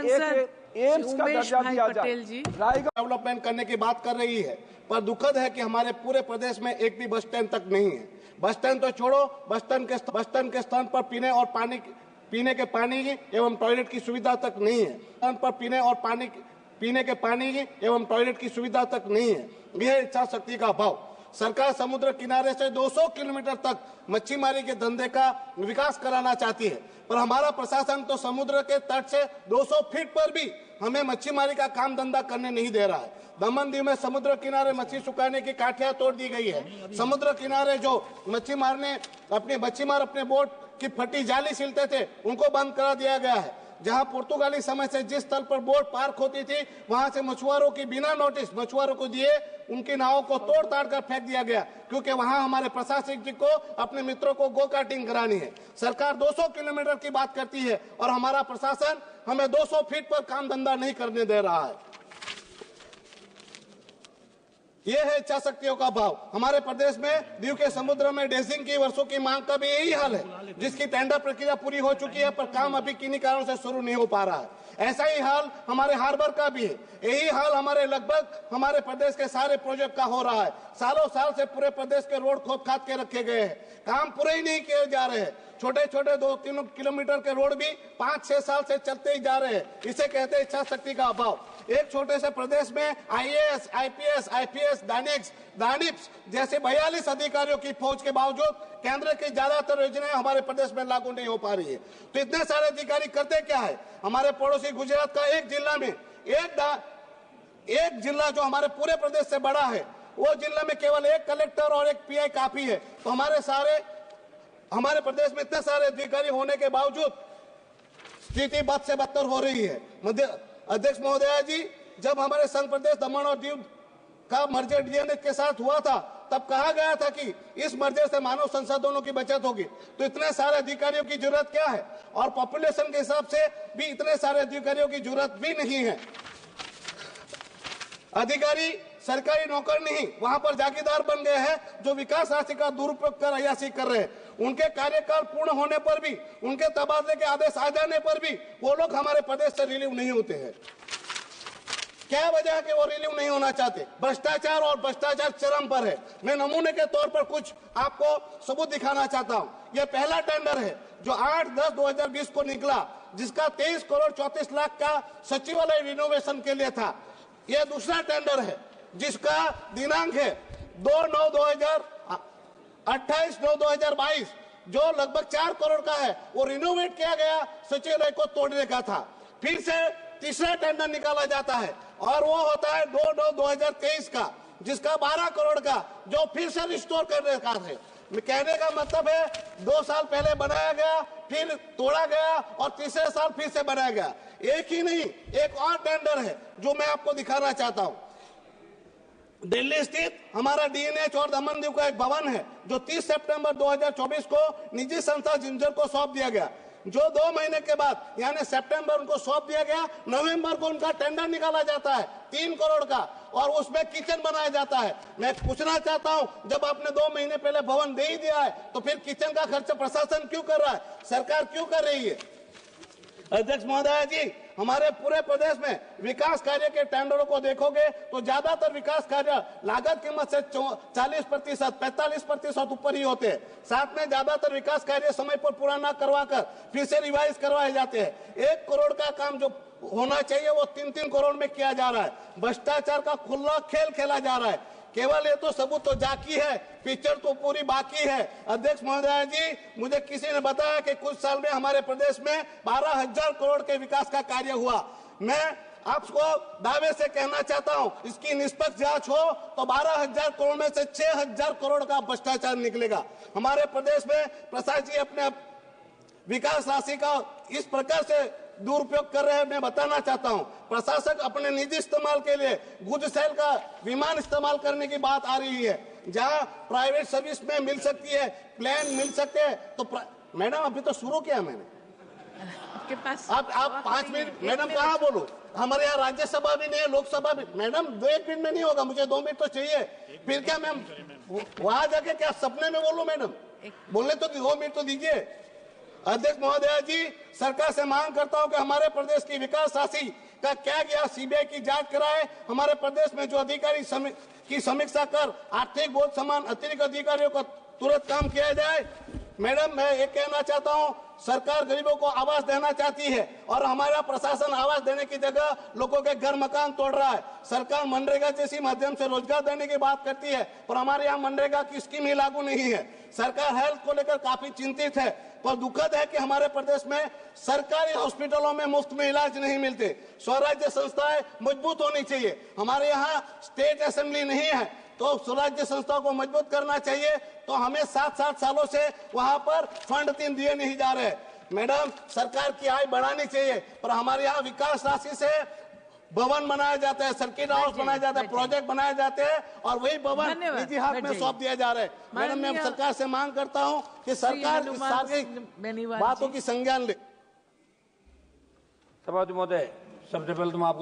AIIMS का दर्जा दिया जाए। रायगढ़ डेवलपमेंट करने की बात कर रही है, पर दुखद है कि हमारे पूरे प्रदेश में एक भी बस स्टैंड तक नहीं है। बस स्टैंड तो छोड़ो, बस स्टैंड के स्थान पर पीने के पानी एवं टॉयलेट की सुविधा तक नहीं है। स्थान पर पीने के पानी एवं टॉयलेट की सुविधा तक नहीं है। यह इच्छा शक्ति का अभाव। सरकार समुद्र किनारे से 200 किलोमीटर तक मच्छीमारी के धंधे का विकास कराना चाहती है, पर हमारा प्रशासन तो समुद्र के तट से 200 फीट पर भी हमें मच्छीमारी का काम धंधा करने नहीं दे रहा है। दमन दीव में समुद्र किनारे मच्छी सुखाने की काठियां तोड़ दी गई है। समुद्र किनारे जो मच्छीमार अपने बोट की फटी जाली सिलते थे, उनको बंद करा दिया गया है। जहां पुर्तगाली समय से जिस स्थल पर बोट पार्क होती थी, वहां से मछुआरों की बिना नोटिस मछुआरों को दिए उनकी नावों को तोड़ ताड़ कर फेंक दिया गया, क्योंकि वहां हमारे प्रशासक जी को अपने मित्रों को गो कार्टिंग करानी है। सरकार 200 किलोमीटर की बात करती है और हमारा प्रशासन हमें 200 फीट पर काम धंधा नहीं करने दे रहा है। यह है इच्छा शक्तियों का भाव। हमारे प्रदेश में दीव के समुद्र में ड्रेजिंग की वर्षों की मांग का भी यही हाल है, जिसकी टेंडर प्रक्रिया पूरी हो चुकी है, पर काम अभी किन्हीं कारणों से शुरू नहीं हो पा रहा है। ऐसा ही हाल हमारे हार्बर का भी है। यही हाल हमारे प्रदेश के सारे प्रोजेक्ट का हो रहा है। सालों साल से पूरे प्रदेश के रोड खोद खाद के रखे गए हैं, काम पूरे ही नहीं किए जा रहे हैं। छोटे छोटे 2-3 किलोमीटर के रोड भी 5-6 साल से चलते ही जा रहे हैं। इसे कहते हैं इच्छा शक्ति का अभाव। एक छोटे से प्रदेश में IAS, IPS, IPS, दानिप्स जैसे 42 अधिकारियों की फौज के बावजूद केंद्र की ज्यादातर योजनाएं हमारे प्रदेश में लागू नहीं हो पा रही है। तो इतने सारे अधिकारी करते क्या है? हमारे पड़ोसी गुजरात का एक जिला में एक जिला जो हमारे पूरे प्रदेश से बड़ा है, वो जिला में केवल एक कलेक्टर और एक PI काफी है। तो हमारे प्रदेश में इतने सारे अधिकारी होने के बावजूद स्थिति बद से बदतर हो रही है। अध्यक्ष महोदया जी, जब हमारे संघ प्रदेश दमन और दीव का मर्जर DNH के साथ हुआ था, तब कहा गया था कि इस मर्जर से मानव संसाधनों की बचत होगी। तो इतने सारे अधिकारियों की जरूरत क्या है? और पॉपुलेशन के हिसाब से भी इतने सारे अधिकारियों की जरूरत भी नहीं है। अधिकारी सरकारी नौकर नहीं, वहां पर जागीरदार बन गए हैं, जो विकास राशि का दुरुपयोग कर अय्याशी कर रहे हैं। उनके कार्यकाल पूर्ण होने पर भी, उनके तबादले के आदेश आ जाने पर भी वो लोग हमारे प्रदेश से रिलीव नहीं होते हैं। क्या वजह है कि वो रिलीव नहीं होना चाहते? भ्रष्टाचार, और भ्रष्टाचार चरम पर है। मैं नमूने के तौर पर कुछ आपको सबूत दिखाना चाहता हूं। यह पहला टेंडर है जो 8/10/2020 को निकला, जिसका 23 करोड़ 34 लाख का सचिवालय रिनोवेशन के लिए था। यह दूसरा टेंडर है जिसका दिनांक है 28/9/2022, जो लगभग 4 करोड़ का है। वो रिनोवेट किया गया, सचिवालय को तोड़ने का था। फिर से तीसरा टेंडर निकाला जाता है और वो होता है 2/9/2023 का, जिसका 12 करोड़ का, जो फिर से रिस्टोर करने का है। कहने का मतलब है 2 साल पहले बनाया गया, फिर तोड़ा गया और तीसरे साल फिर से बनाया गया। एक ही नहीं, एक और टेंडर है जो मैं आपको दिखाना चाहता हूं। दिल्ली स्थित हमारा DNH और दमन दीव का एक भवन है, जो 30 सितंबर 2024 को निजी संस्था जिंजर को सौंप दिया गया, जो 2 महीने के बाद यानी सितंबर उनको सौंप दिया गया। नवंबर को उनका टेंडर निकाला जाता है 3 करोड़ का, और उसमें किचन बनाया जाता है। मैं पूछना चाहता हूं, जब आपने 2 महीने पहले भवन दे ही दिया है, तो फिर किचन का खर्च प्रशासन क्यों कर रहा है? सरकार क्यों कर रही है? अध्यक्ष महोदय जी, हमारे पूरे प्रदेश में विकास कार्य के टेंडरों को देखोगे तो ज्यादातर विकास कार्य लागत कीमत से 40%, 45% ऊपर ही होते हैं। साथ में ज्यादातर विकास कार्य समय पर पूरा न करवाकर फिर से रिवाइज करवाए जाते हैं। 1 करोड़ का काम जो होना चाहिए वो 3-3 करोड़ में किया जा रहा है। भ्रष्टाचार का खुला खेल खेला जा रहा है। केवल ये तो सबूत तो जाकी है, पिक्चर तो पूरी बाकी है। अध्यक्ष महोदय जी, मुझे किसी ने बताया कि कुछ साल में हमारे प्रदेश में 12,000 करोड़ के विकास का कार्य हुआ। मैं आपको दावे से कहना चाहता हूं, इसकी निष्पक्ष जांच हो तो 12,000 करोड़ में से 6,000 करोड़ का भ्रष्टाचार निकलेगा। हमारे प्रदेश में प्रशासन अपने विकास राशि का इस प्रकार से दुरुपयोग कर रहे हैं। मैं बताना चाहता हूं, प्रशासक अपने निजी इस्तेमाल के लिए गुज सेल का विमान इस्तेमाल करने की बात आ रही है, जहां प्राइवेट सर्विस में मिल सकती है, प्लेन मिल सकते हैं। तो मैडम, अभी तो शुरू किया मैंने, आपके पास आप 5 मिनट। मैडम कहाँ बोलूं? हमारे यहाँ राज्यसभा भी नहीं है, लोकसभा भी। मैडम 1 मिनट में नहीं होगा, मुझे 2 मिनट तो चाहिए। फिर क्या मैम वहां जाके क्या सपने में बोलूं? मैडम बोलने तो 2 मिनट तो दीजिए। अध्यक्ष महोदय जी, सरकार से मांग करता हूं कि हमारे प्रदेश की विकास राशि का क्या गया, सीबीआई की जांच कराए। हमारे प्रदेश में जो अधिकारी की समीक्षा कर आर्थिक बोझ समान अतिरिक्त अधिकारियों को तुरंत काम किया जाए। मैडम, मैं ये कहना चाहता हूं, सरकार गरीबों को आवास देना चाहती है और हमारा प्रशासन आवास देने की जगह लोगों के घर मकान तोड़ रहा है। सरकार मनरेगा जैसी माध्यम से रोजगार देने की बात करती है, पर हमारे यहाँ मनरेगा की स्कीम ही लागू नहीं है। सरकार हेल्थ को लेकर काफी चिंतित है, पर दुखद है कि हमारे प्रदेश में सरकारी हॉस्पिटलों में मुफ्त में इलाज नहीं मिलते। स्वराज्य संस्थाएं मजबूत होनी चाहिए। हमारे यहाँ स्टेट असेंबली नहीं है, तो स्वराज्य संस्थाओं को मजबूत करना चाहिए। तो हमें 7-7 सालों से वहां पर फंड 3 दिए नहीं जा रहे। मैडम, सरकार की आय बढ़ानी चाहिए, पर हमारे यहाँ विकास राशि से भवन बनाया जाता है, सर्किट हाउस बनाया जाता है, प्रोजेक्ट बनाए जाते हैं और वही भवन निजी हाथ में सौंप दिया जा रहा है। मैडम, मैं सरकार से मांग करता हूं कि सरकार इस सारी बातों की संज्ञान ले। सभापति महोदय, सबसे पहले तो मैं आपको